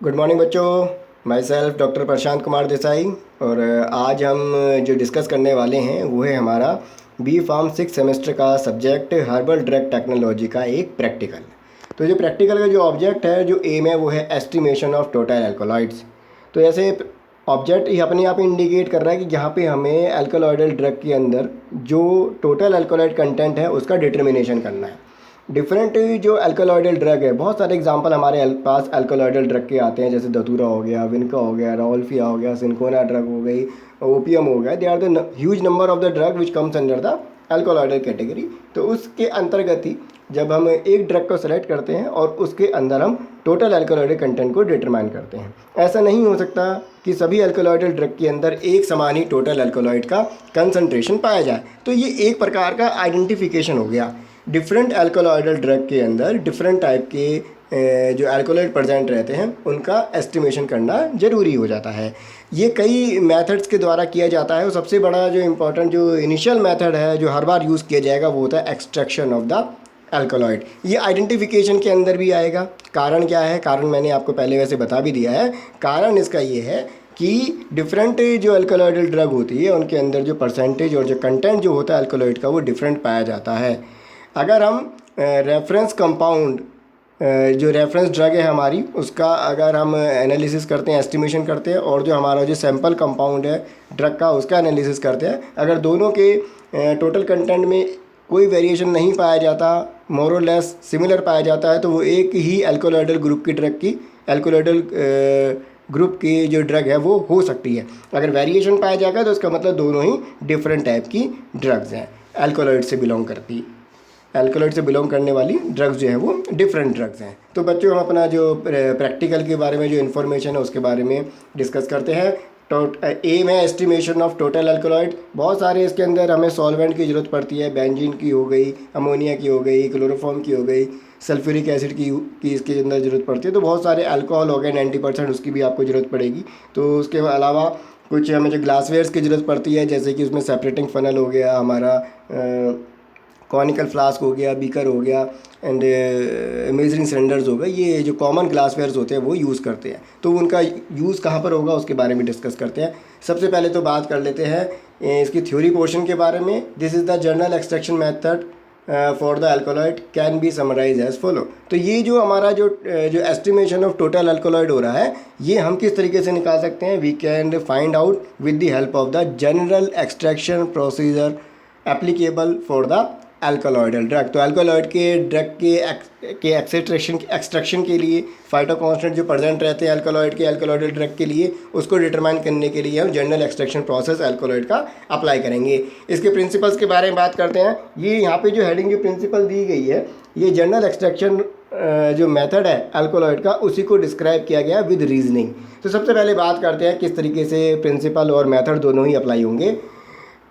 Good morning बच्चों। My self doctor Prashant Kumar Desai. और आज हम जो डिस्कस करने वाले हैं वो है हमारा बी फार्म 6 सेमेस्टर का सब्जेक्ट हर्बल ड्रग टेक्नोलॉजी का एक प्रैक्टिकल। तो जो प्रैक्टिकल का जो ऑब्जेक्ट है, जो एम है, वो है एस्टिमेशन ऑफ टोटल एल्कोलॉइड्स। तो ऐसे ऑब्जेक्ट ये अपने आप इंडिकेट कर रहा है कि यहाँ पे हमें एल्कोलॉइडल ड्रग के अंदर जो टोटल एल्कोलॉइड कंटेंट है उसका डिटर्मिनेशन करना है। डिफरेंट जो अल्कोलॉइडल ड्रग है, बहुत सारे एग्जांपल हमारे पास अल्कोलॉइडल ड्रग के आते हैं, जैसे दतूरा हो गया, विनका हो गया, राउल्फिया हो गया, सिंकोना ड्रग हो गई, ओपियम हो गया। They are the huge number of the drug which comes under the alkaloidal category. तो उसके अंतर्गत ही जब हम एक ड्रग को सेलेक्ट करते हैं और उसके अंदर हम टोटल अल्कोलॉइडल कंटेंट को डिटरमाइन करते हैं। ऐसा नहीं हो सकता कि सभी अल्कोलॉइडल ड्रग के अंदर एक समान ही टोटल अल्कोलॉइड का कंसंट्रेशन पाया जाए। तो ये एक प्रकार का आइडेंटिफिकेशन हो गया। डिफरेंट अल्कोलॉइडल ड्रग के अंदर डिफरेंट टाइप के जो अल्कोलॉइड प्रेजेंट रहते हैं उनका एस्टिमेशन करना ज़रूरी हो जाता है। ये कई मेथड्स के द्वारा किया जाता है और सबसे बड़ा जो इम्पोर्टेंट जो इनिशियल मेथड है जो हर बार यूज़ किया जाएगा वो होता है एक्सट्रैक्शन ऑफ द अल्कोलॉइड। ये आइडेंटिफिकेशन के अंदर भी आएगा। कारण क्या है? कारण मैंने आपको पहले वैसे बता भी दिया है। कारण इसका ये है कि डिफरेंट जो अल्कोलॉइडल ड्रग होती है उनके अंदर जो परसेंटेज और जो कंटेंट जो होता है अल्कोलॉइड का वो डिफरेंट पाया जाता है। अगर हम रेफरेंस कंपाउंड जो रेफरेंस ड्रग है हमारी उसका अगर हम एनालिसिस करते हैं, एस्टिमेशन करते हैं, और जो हमारा जो सैंपल कंपाउंड है ड्रग का उसका एनालिसिस करते हैं, अगर दोनों के टोटल कंटेंट में कोई वेरिएशन नहीं पाया जाता, मोर और लेस सिमिलर पाया जाता है, तो वो एक ही अल्कोलॉइडल ग्रुप की ड्रग की अल्कोलॉइडल ग्रुप की जो ड्रग है वो हो सकती है। अगर वेरिएशन पाया जाएगा तो इसका मतलब दोनों ही डिफरेंट टाइप की ड्रग्स हैं, अल्कोलॉइड से बिलोंग करती, अल्कोलॉइड से बिलोंग करने वाली ड्रग्स जो है वो डिफरेंट ड्रग्स हैं। तो बच्चों हम अपना जो प्रैक्टिकल के बारे में जो इन्फॉर्मेशन है उसके बारे में डिस्कस करते हैं। एम है एस्टिमेशन ऑफ टोटल अल्कोलॉइड। बहुत सारे इसके अंदर हमें सॉल्वेंट की ज़रूरत पड़ती है। बेंजीन की हो गई, अमोनिया की हो गई, क्लोरोफॉर्म की हो गई, सल्फ्यूरिक एसिड की इसके अंदर ज़रूरत पड़ती है। तो बहुत सारे अल्कोहल हो गए 90%, उसकी भी आपको ज़रूरत पड़ेगी। तो उसके अलावा कुछ हमें जो ग्लासवेयर्स की ज़रूरत पड़ती है, जैसे कि उसमें सेपरेटिंग फनल हो गया, हमारा कॉनिकल फ्लास्क हो गया, बीकर हो गया, एंड मेजरिंग सिलेंडर्स हो गए। ये जो कॉमन ग्लासवेयर्स होते हैं वो यूज़ करते हैं। तो उनका यूज़ कहाँ पर होगा उसके बारे में डिस्कस करते हैं। सबसे पहले तो बात कर लेते हैं इसकी थ्योरी पोर्शन के बारे में। This is the general extraction method for the alkaloid can be summarise as follow. तो ये जो हमारा जो एस्टिमेशन ऑफ टोटल अल्कोलॉइड हो रहा है ये हम किस तरीके से निकाल सकते हैं? We can find out with the help of the general extraction procedure applicable for the alkaloidal drug. तो अल्कोलॉइड के ड्रग के एक्सट्रैक्शन के लिए फाइटो कांस्टेंट जो प्रेजेंट रहते हैं अल्कोलॉइड के अल्कोलॉइडल ड्रग के लिए, उसको डिटरमाइन करने के लिए हम जनरल एक्सट्रैक्शन प्रोसेस अल्कोलॉइड का अप्लाई करेंगे। इसके प्रिंसिपल्स के बारे में बात करते हैं। ये यहाँ पे जो हेडिंग जो प्रिंसिपल दी गई है ये जनरल एक्सट्रैक्शन जो मेथड है अल्कोलॉइड का उसी को डिस्क्राइब किया गया विद रीजनिंग। तो सबसे पहले बात करते हैं किस तरीके से प्रिंसिपल और मेथड दोनों ही अप्लाई होंगे।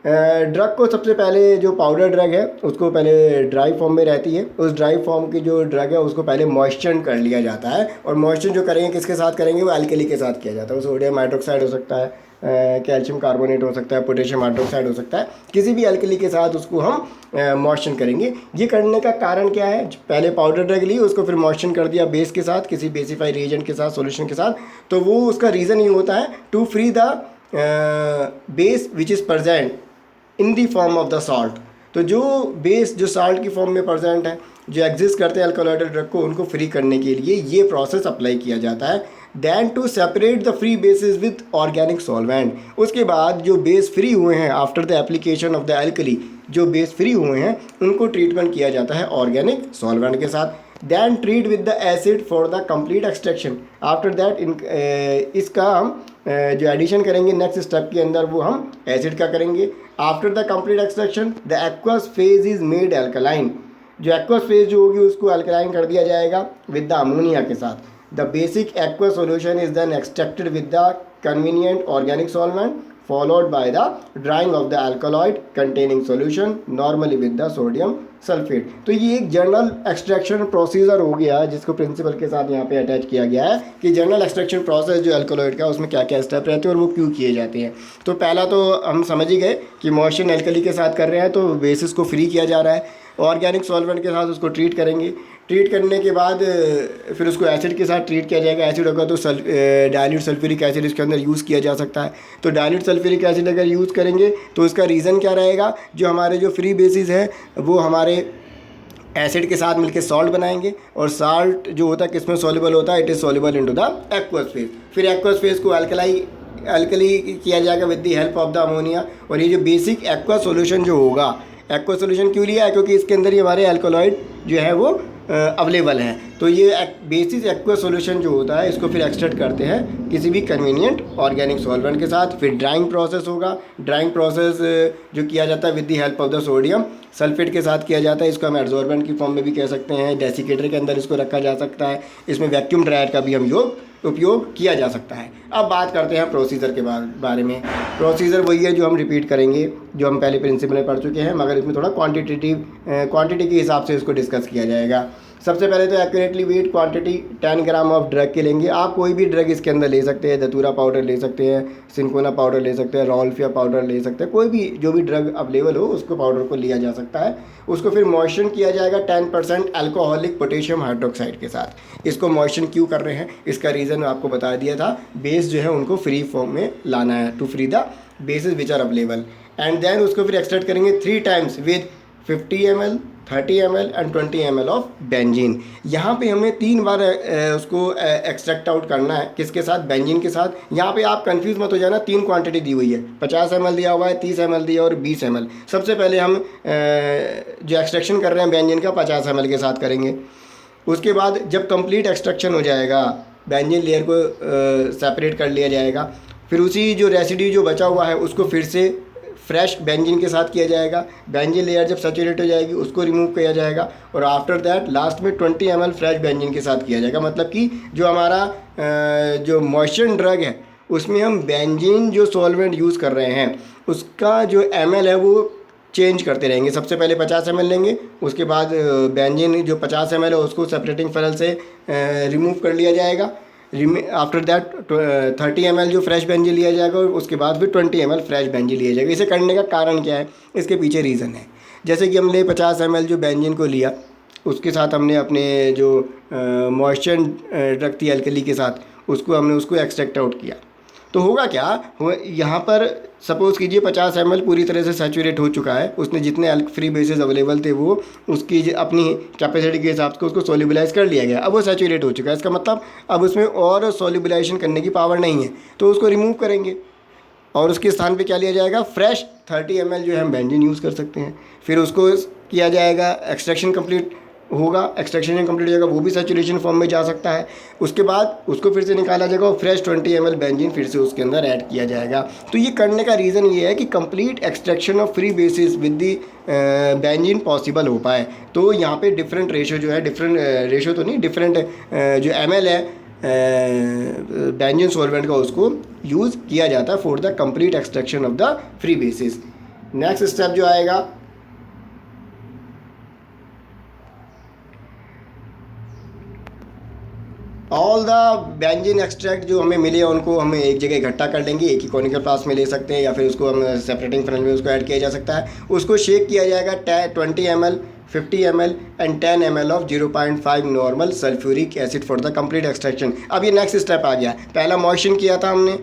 ड्रग को सबसे पहले जो पाउडर ड्रग है उसको पहले ड्राई फॉर्म में रहती है। उस ड्राई फॉर्म की जो ड्रग है उसको पहले मॉइस्चर कर लिया जाता है, और मॉइस्चर जो करेंगे किसके साथ करेंगे? वो अल्कली के साथ किया जाता है। वो सोडियम हाइड्रोक्साइड हो सकता है, कैल्शियम कार्बोनेट हो सकता है, पोटेशियम हाइड्रोक्साइड हो सकता है, किसी भी अल्कली के साथ उसको हम मॉइस्चर करेंगे। ये करने का कारण क्या है? पहले पाउडर ड्रग ली, उसको फिर मॉइस्चर कर दिया बेस के साथ, किसी बेसिफाई रिएजेंट के साथ, सॉल्यूशन के साथ। तो वो उसका रीज़न ये होता है to free the base which is present in the form of the salt. तो जो बेस जो साल्ट की फॉर्म में प्रेजेंट है, जो एग्जिस्ट करते हैं अल्कोलॉइडल ड्रग को, उनको फ्री करने के लिए ये प्रोसेस अप्लाई किया जाता है। Then to separate the free basis with organic solvent. उसके बाद जो बेस फ्री हुए हैं after the application of the alkali, जो बेस फ्री हुए हैं उनको ट्रीटमेंट किया जाता है ऑर्गेनिक सॉल्वेंट के साथ। Then treat with the acid for the complete extraction. After that इसका हम जो एडिशन करेंगे नेक्स्ट स्टेप के अंदर वो हम एसिड का करेंगे। After the complete extraction the aqueous phase is made alkaline. जो एक्वस फेज जो होगी उसको अल्कलाइन कर दिया जाएगा विद द अमोनिया के साथ। The basic aqueous solution is then extracted with the convenient organic solvent followed by the drying of the alkaloid containing solution normally with the sodium sulfate। तो ये एक जनरल एक्सट्रैक्शन प्रोसीजर हो गया जिसको principal के साथ यहाँ पे अटैच किया गया है कि जनरल एक्सट्रैक्शन प्रोसेस जो अल्कोलॉइड का उसमें क्या क्या स्टेप रहते हैं और वो क्यों किए जाते हैं। तो पहला तो हम समझ ही गए कि मॉइस्चर अल्कली के साथ कर रहे हैं तो बेसिस को फ्री किया जा रहा है, ऑर्गेनिक सॉल्वेंट के साथ उसको ट्रीट करेंगे। ट्रीट करने के बाद फिर उसको एसिड के साथ ट्रीट किया जाएगा। एसिड होगा तो डाइल्यूट सल्फ्यूरिक एसिड इसके अंदर यूज़ किया जा सकता है। तो डाइल्यूट सल्फ्यूरिक एसिड अगर यूज़ करेंगे तो इसका रीज़न क्या रहेगा, जो हमारे जो फ्री बेसिस हैं वो हमारे एसिड के साथ मिलकर सॉल्ट बनाएंगे, और सॉल्ट जो होता है किसमें सॉल्युबल होता है, it is soluble into the aqueous phase. फिर एक्वस फेज को अल्कली किया जाएगा with the help of the ammonia. और ये जो बेसिक एक्वा सॉल्यूशन जो होगा, एक्वा सॉल्यूशन क्यों लिया है, क्योंकि इसके अंदर ही हमारे अल्कोलॉइड जो है वो अवेलेबल हैं। तो ये बेसिस एक्वा सॉल्यूशन जो होता है इसको फिर एक्सट्रैक्ट करते हैं किसी भी कन्वीनियंट ऑर्गेनिक सॉल्वेंट के साथ। फिर ड्राइंग प्रोसेस होगा। ड्राइंग प्रोसेस जो किया जाता है with the help of the sodium sulphate के साथ किया जाता है। इसको हम एड्सॉर्बेंट की फॉर्म में भी कह सकते हैं, डेसिकेटर के अंदर इसको रखा जा सकता है। इसमें वैक्यूम ड्रायर का भी हम उपयोग किया जा सकता है। अब बात करते हैं प्रोसीजर के बारे में। प्रोसीजर वही है जो हम रिपीट करेंगे, जो हम पहले प्रिंसिपल में पढ़ चुके हैं, मगर इसमें थोड़ा क्वांटिटी के हिसाब से इसको डिस्कस किया जाएगा। सबसे पहले तो accurately wait quantity 10 gram of drug के लेंगे। आप कोई भी ड्रग इसके अंदर ले सकते हैं, धतूरा पाउडर ले सकते हैं, सिंकोना पाउडर ले सकते हैं, रॉल्फिया पाउडर ले सकते हैं, कोई भी जो भी ड्रग अवेलेबल हो उसको पाउडर को लिया जा सकता है। उसको फिर मॉइस्चर किया जाएगा 10% अल्कोहलिक पोटेशियम हाइड्रोक्साइड के साथ। इसको मॉइस्चर क्यों कर रहे हैं, इसका रीज़न आपको बता दिया था। बेस जो है उनको फ्री फॉर्म में लाना है, to free the basis which are available. And then उसको फिर एक्सट्रैक्ट करेंगे 3 times with 50 ml, 30 ml and 20 ml of benzene. यहाँ पे हमें 3 बार उसको एक्सट्रैक्ट आउट करना है। किसके साथ, बेंजीन के साथ। यहाँ पे आप कंफ्यूज मत हो जाना, 3 क्वांटिटी दी हुई है, 50 ml दिया हुआ है, 30 ml दिया और 20 ml। सबसे पहले हम जो एक्सट्रैक्शन कर रहे हैं बेंजीन का 50 ml के साथ करेंगे। उसके बाद जब कंप्लीट एक्सट्रैक्शन हो जाएगा, बेंजीन लेयर को सेपरेट कर लिया जाएगा। फिर उसी जो रेसिड्यू जो बचा हुआ है उसको फिर से फ्रेश बेंजीन के साथ किया जाएगा। बेंजीन लेयर जब सैचुरेट हो जाएगी उसको रिमूव किया जाएगा, और आफ्टर दैट लास्ट में 20 ml फ्रेश बेंजीन के साथ किया जाएगा। मतलब कि जो हमारा जो मॉइस्चर ड्रग है उसमें हम बेंजीन जो सॉल्वेंट यूज़ कर रहे हैं उसका जो ml है वो चेंज करते रहेंगे। सबसे पहले 50 ml लेंगे, उसके बाद बेंजीन जो 50 ml है उसको सेपरेटिंग फनल से रिमूव कर लिया जाएगा। आफ्टर दैट 30 ml जो फ्रेश बेंजीन लिया जाएगा, और उसके बाद फिर 20 ml फ्रेश बेंजीन लिया जाएगा। इसे करने का कारण क्या है, इसके पीछे रीज़न है। जैसे कि हमने 50 ml जो बेंजीन को लिया, उसके साथ हमने अपने जो मॉइस्चर ड्रग थी अल्कली के साथ, उसको एक्सट्रैक्ट आउट किया। तो होगा क्या, यहाँ पर सपोज़ कीजिए 50 ml पूरी तरह से सैचुरेट हो चुका है। उसने जितने फ्री बेसिस अवेलेबल थे वो उसकी अपनी कैपेसिटी के हिसाब से उसको सोल्यूबलाइज कर लिया गया। अब वो सैचुरेट हो चुका है, इसका मतलब अब उसमें और सोल्यूबलाइजेशन करने की पावर नहीं है, तो उसको रिमूव करेंगे और उसके स्थान पे क्या लिया जाएगा, फ्रेश 30 ml जो है हम बेंजीन यूज़ कर सकते हैं। फिर उसको किया जाएगा, एक्सट्रैक्शन कंप्लीट होगा, एक्सट्रैक्शन कंप्लीट हो जाएगा, वो भी सैचुरेशन फॉर्म में जा सकता है। उसके बाद उसको फिर से निकाला जाएगा और फ्रेश 20 ml बेंजीन फिर से उसके अंदर ऐड किया जाएगा। तो ये करने का रीज़न ये है कि complete extraction of free basis with the benzene possible हो पाए। तो यहाँ पे डिफरेंट रेशो जो है, डिफरेंट रेशो तो नहीं, डिफरेंट जो ml है बेंजीन सॉल्वेंट का उसको यूज़ किया जाता है for the complete extraction of the free basis. Next step जो आएगा, ऑल द बेंजीन एक्सट्रैक्ट जो हमें मिले उनको हमें एक जगह इकट्ठा कर लेंगे, एक ही कॉनिकल फ्लास्क में ले सकते हैं, या फिर उसको हम सेपरेटिंग फनल में उसको ऐड किया जा सकता है। उसको शेक किया जाएगा 20 ml, 50 ml and 10 ml of 0.5 normal sulphuric acid for the complete extraction. अब ये नेक्स्ट स्टेप आ गया। पहला मॉइस्चर किया था हमने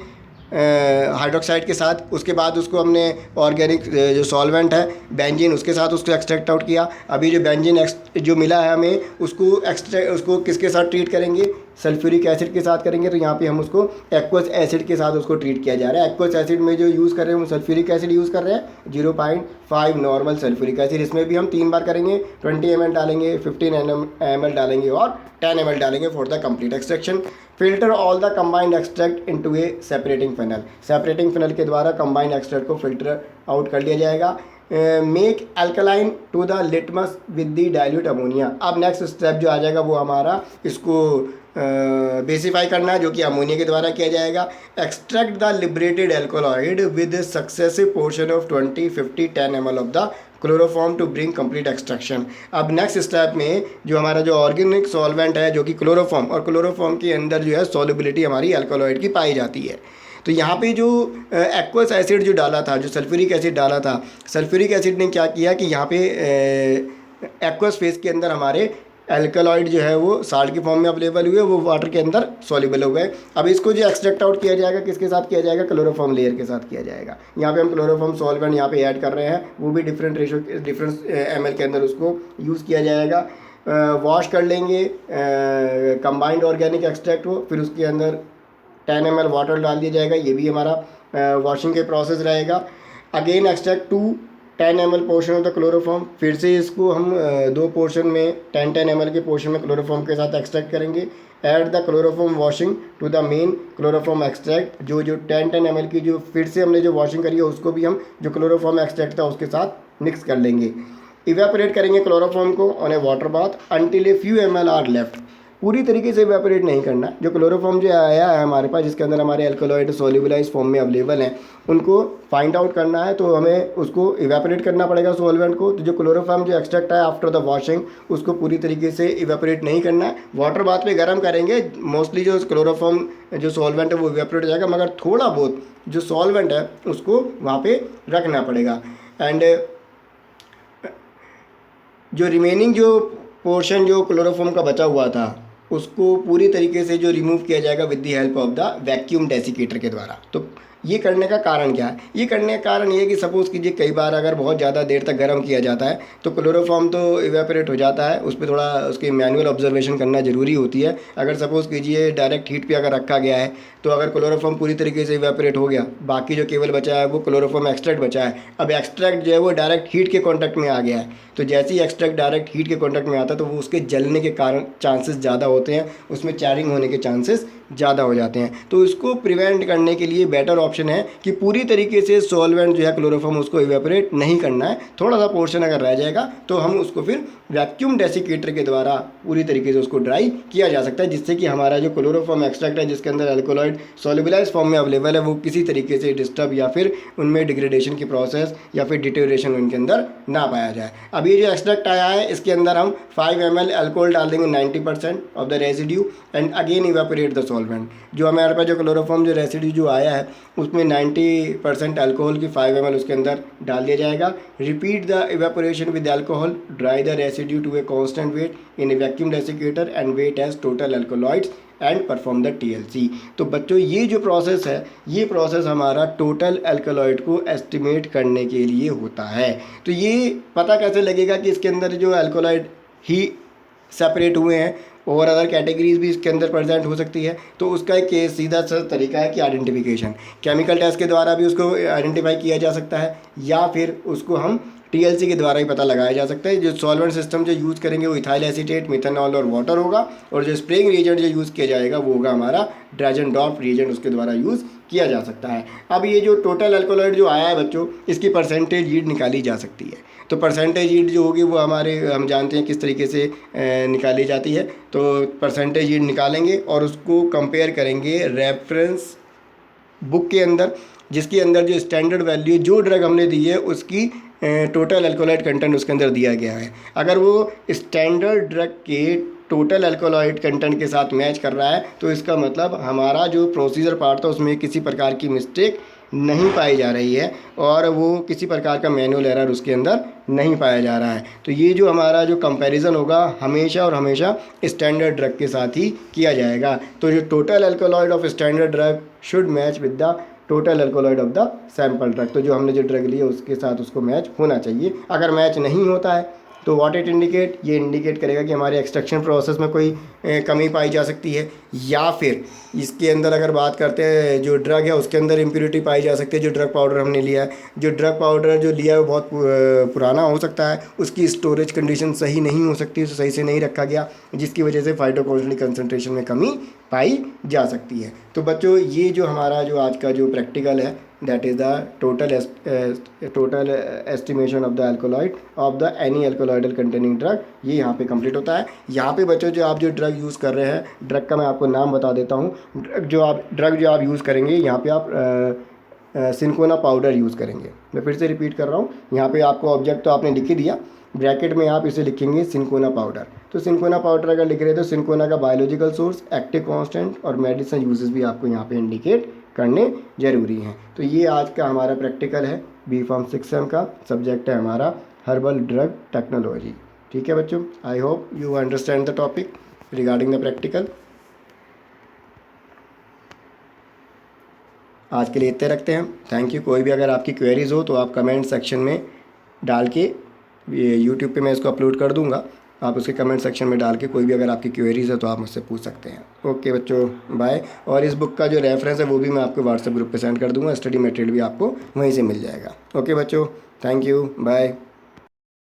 हाइड्रोक्साइड के साथ, उसके बाद उसको हमने ऑर्गेनिक जो सॉल्वेंट है बेंजीन उसके साथ उसको एक्सट्रैक्ट आउट किया। अभी जो बेंजीन जो मिला है हमें उसको किसके साथ ट्रीट करेंगे, सल्फ्यूरिक एसिड के साथ करेंगे। तो यहाँ पे हम उसको एक्वस एसिड के साथ उसको ट्रीट किया जा रहा है। एक्वस एसिड में जो यूज़ कर रहे हैं हम सल्फ्यूरिक एसिड यूज़ कर रहे हैं, 0.5 नॉर्मल सल्फ्यूरिक एसिड। इसमें भी हम 3 बार करेंगे, 20 ml डालेंगे, 15 ml डालेंगे और 10 ml डालेंगे for the complete extraction. Filter all the combined extract into a separating funnel. Separating funnel के द्वारा कंबाइंड एक्सट्रैक्ट को फिल्टर आउट कर लिया जाएगा। Make alkaline to the litmus with the dilute ammonia. अब नेक्स्ट स्टेप जो आ जाएगा वो हमारा इसको बेसिफाई करना है, जो कि अमोनिया के द्वारा किया जाएगा। Extract the liberated alkaloid with successive portion of 20, 50, 10 ml of the chloroform to bring complete extraction. अब नेक्स्ट स्टेप में जो हमारा जो ऑर्गेनिक सॉल्वेंट है जो कि क्लोरोफॉर्म, और क्लोरोफॉर्म के अंदर जो है सॉल्युबिलिटी हमारी अल्कोलॉइड की पाई जाती है। तो यहाँ पे जो एक्वस एसिड जो डाला था, जो सल्फ्यूरिक एसिड डाला था, सल्फ्यूरिक एसिड ने क्या किया कि यहाँ पे एक्वस फेज के अंदर हमारे एल्कलॉइड जो है वो साल्ट की फॉर्म में अवेलेबल हुए, वो वाटर के अंदर सॉल्युबल हो गए। अब इसको जो एक्सट्रैक्ट आउट किया जाएगा किसके साथ किया जाएगा, क्लोरोफॉर्म लेयर के साथ किया जाएगा। यहाँ पे हम क्लोरोफॉर्म सॉल्वेंट यहाँ पे ऐड कर रहे हैं, वो भी डिफरेंट रेशो डिफरेंट ml के अंदर उसको यूज़ किया जाएगा। वॉश कर लेंगे कंबाइंड ऑर्गेनिक एक्सट्रैक्ट हो, फिर उसके अंदर 10 ml वाटर डाल दिया जाएगा, ये भी हमारा वॉशिंग के प्रोसेस रहेगा। Again extract 10 ml portion of the chloroform, फिर से इसको हम दो पोर्शन में 10 ml के पोर्शन में क्लोरोफॉर्म के साथ एक्सट्रैक्ट करेंगे। Add the chloroform washing to the main chloroform extract, जो 10 ml की जो फिर से हमने जो वॉशिंग करी है उसको भी हम जो क्लोरोफॉर्म एक्सट्रैक्ट था उसके साथ मिक्स कर लेंगे। इवेपोरेट करेंगे क्लोरोफॉर्म को on a water bath until a few ml are left. पूरी तरीके से इवेपोरेट नहीं करना। जो क्लोरोफॉर्म जो आया है हमारे पास, जिसके अंदर हमारे अल्कलॉइड सोल्यूबलाइज फॉर्म में अवेलेबल हैं, उनको फाइंड आउट करना है, तो हमें उसको इवेपोरेट करना पड़ेगा सॉल्वेंट को। तो जो क्लोरोफॉर्म जो एक्सट्रैक्ट है आफ्टर द वॉशिंग, उसको पूरी तरीके से इवेपोरेट नहीं करना है। वाटर बाथ में गर्म करेंगे, मोस्टली जो क्लोरोफॉर्म जो सॉल्वेंट है वो इवेपोरेट हो जाएगा, मगर थोड़ा बहुत जो सॉल्वेंट है उसको वहाँ पे रखना पड़ेगा। एंड जो रिमेनिंग जो पोर्शन जो क्लोरोफॉर्म का बचा हुआ था उसको पूरी तरीके से जो रिमूव किया जाएगा with the help of the vacuum desiccator के द्वारा। तो ये करने का कारण क्या है, ये करने का कारण ये है कि सपोज़ कीजिए कई बार अगर बहुत ज़्यादा देर तक गर्म किया जाता है तो क्लोरोफॉर्म तो इवेपोरेट हो जाता है, उस पर थोड़ा उसकी मैनुअल ऑब्जर्वेशन करना ज़रूरी होती है। अगर सपोज़ कीजिए डायरेक्ट हीट पे अगर रखा गया है तो अगर क्लोरोफॉर्म पूरी तरीके से इवेपोरेट हो गया, बाकी जो केवल बचा है वो क्लोरोफॉर्म एक्सट्रैक्ट बचा है। अब एक्सट्रैक्ट जो है वो डायरेक्ट हीट के कॉन्टैक्ट में आ गया है, तो जैसे ही एक्सट्रैक्ट डायरेक्ट हीट के कॉन्टैक्ट में आता है तो वो उसके जलने के कारण चांसेस ज़्यादा होते हैं, उसमें चैरिंग होने के चांसेस ज़्यादा हो जाते हैं। तो इसको प्रिवेंट करने के लिए बेटर ऑप्शन है कि पूरी तरीके से सॉल्वेंट जो है क्लोरोफॉर्म उसको इवेपोरेट नहीं करना है। थोड़ा सा पोर्शन अगर रह जाएगा तो हम उसको फिर वैक्यूम डेसिकेटर के द्वारा पूरी तरीके से उसको ड्राई किया जा सकता है, जिससे कि हमारा जो क्लोरोफॉर्म एक्सट्रैक्ट है जिसके अंदर अल्कोलॉइड सोल्युबलाइज फॉर्म में अवेलेबल है वो किसी तरीके से डिस्टर्ब या फिर उनमें डिग्रेडेशन की प्रोसेस या फिर डिटेरियोरेशन उनके अंदर ना पाया जाए। अब ये जो एक्सट्रैक्ट आया है इसके अंदर हम 5 ml अल्कोहल डाल देंगे 90% of the residue and again evaporate the solvent. जो हमारे पास जो क्लोरोफॉर्म जो रेसिड्यू जो आया है उसमें 90% अल्कोहल की 5 ml उसके अंदर डाल दिया जाएगा। Repeat the evaporation with alcohol, dry the residue to a constant weight in a vacuum desiccator and weigh as total alkaloids and perform the TLC। तो बच्चों ये जो प्रोसेस है ये प्रोसेस हमारा टोटल अल्कलॉइड को एस्टिमेट करने के लिए होता है। तो ये पता कैसे लगेगा कि इसके अंदर जो अल्कलॉइड ही सेपरेट हुए हैं और अदर कैटेगरीज भी इसके अंदर प्रेजेंट हो सकती है। तो उसका एक सीधा सा तरीका है कि आइडेंटिफिकेशन, केमिकल टेस्ट के द्वारा भी उसको आइडेंटिफाई किया जा सकता है या फिर उसको हम TLC के द्वारा ही पता लगाया जा सकता है। जो सॉल्वेंट सिस्टम जो यूज़ करेंगे वो इथाइल एसीटेट, मिथेनॉल और वाटर होगा, और जो स्प्रेइंग रिएजेंट जो यूज़ किया जाएगा वो होगा हमारा ड्रैजन-डॉर्फ रिएजेंट, उसके द्वारा यूज़ किया जा सकता है। अब ये जो टोटल अल्कोलॉइड जो आया है बच्चों, इसकी परसेंटेज यील्ड निकाली जा सकती है। तो परसेंटेज यील्ड जो होगी वो हमारे हम जानते हैं किस तरीके से निकाली जाती है। तो परसेंटेज यील्ड निकालेंगे और उसको कंपेयर करेंगे रेफरेंस बुक के अंदर, जिसके अंदर जो स्टैंडर्ड वैल्यू जो ड्रग हमने दी है उसकी टोटल अल्कोलॉइड कंटेंट उसके अंदर दिया गया है। अगर वो स्टैंडर्ड ड्रग के टोटल अल्कोलॉइड कंटेंट के साथ मैच कर रहा है तो इसका मतलब हमारा जो प्रोसीजर पार्ट था उसमें किसी प्रकार की मिस्टेक नहीं पाई जा रही है और वो किसी प्रकार का मैनुअल एरर उसके अंदर नहीं पाया जा रहा है। तो ये जो हमारा जो कंपैरिजन होगा हमेशा और हमेशा स्टैंडर्ड ड्रग के साथ ही किया जाएगा। तो जो total alkaloid of standard drug should match with the total alkaloid of the sample drug. तो जो हमने जो ड्रग ली है उसके साथ उसको मैच होना चाहिए। अगर मैच नहीं होता है तो व्हाट इट इंडिकेट, ये इंडिकेट करेगा कि हमारे एक्सट्रैक्शन प्रोसेस में कोई कमी पाई जा सकती है, या फिर इसके अंदर अगर बात करते हैं जो ड्रग है उसके अंदर इम्प्योरिटी पाई जा सकती है। जो ड्रग पाउडर हमने लिया है, जो ड्रग पाउडर जो लिया है वो बहुत पुराना हो सकता है, उसकी स्टोरेज कंडीशन सही नहीं हो सकती, उसे सही से नहीं रखा गया, जिसकी वजह से फाइटोकेमिकल कंसनट्रेशन में कमी पाई जा सकती है। तो बच्चों ये जो हमारा जो आज का जो प्रैक्टिकल है that is the total estimation of the alkaloid of the any alkaloidal containing drug, ये यहाँ पे कंप्लीट होता है। यहाँ पे बच्चों जो आप जो ड्रग यूज़ कर रहे हैं, ड्रग का मैं आपको नाम बता देता हूँ। ड्रग जो आप यूज़ करेंगे यहाँ पे आप सिनकोना पाउडर यूज़ करेंगे। मैं फिर से रिपीट कर रहा हूँ, यहाँ पे आपको ऑब्जेक्ट तो आपने लिख ही दिया, ब्रैकेट में आप इसे लिखेंगे सिनकोना पाउडर। तो सिनकोना पाउडर अगर लिख रहे हैं तो सिनकोना का बायोलॉजिकल सोर्स, एक्टिव कांस्टेंट और मेडिसिन यूजेस भी आपको यहाँ पे इंडिकेट करने ज़रूरी हैं। तो ये आज का हमारा प्रैक्टिकल है B.Pharm 6 सेम का। सब्जेक्ट है हमारा हर्बल ड्रग टेक्नोलॉजी। ठीक है बच्चों, I hope you understand the topic regarding the practical. आज के लिए इतने रखते हैं, थैंक यू। कोई भी अगर आपकी क्वेरीज हो तो आप कमेंट सेक्शन में डाल के, ये यूट्यूब पे मैं इसको अपलोड कर दूंगा, आप उसके कमेंट सेक्शन में डाल के कोई भी अगर आपकी क्वेरीज है तो आप मुझसे पूछ सकते हैं। ओके बच्चों, बाय। और इस बुक का जो रेफरेंस है वो भी मैं आपको व्हाट्सएप ग्रुप पे सेंड कर दूंगा, स्टडी मटेरियल भी आपको वहीं से मिल जाएगा। ओके बच्चों, थैंक यू, बाय।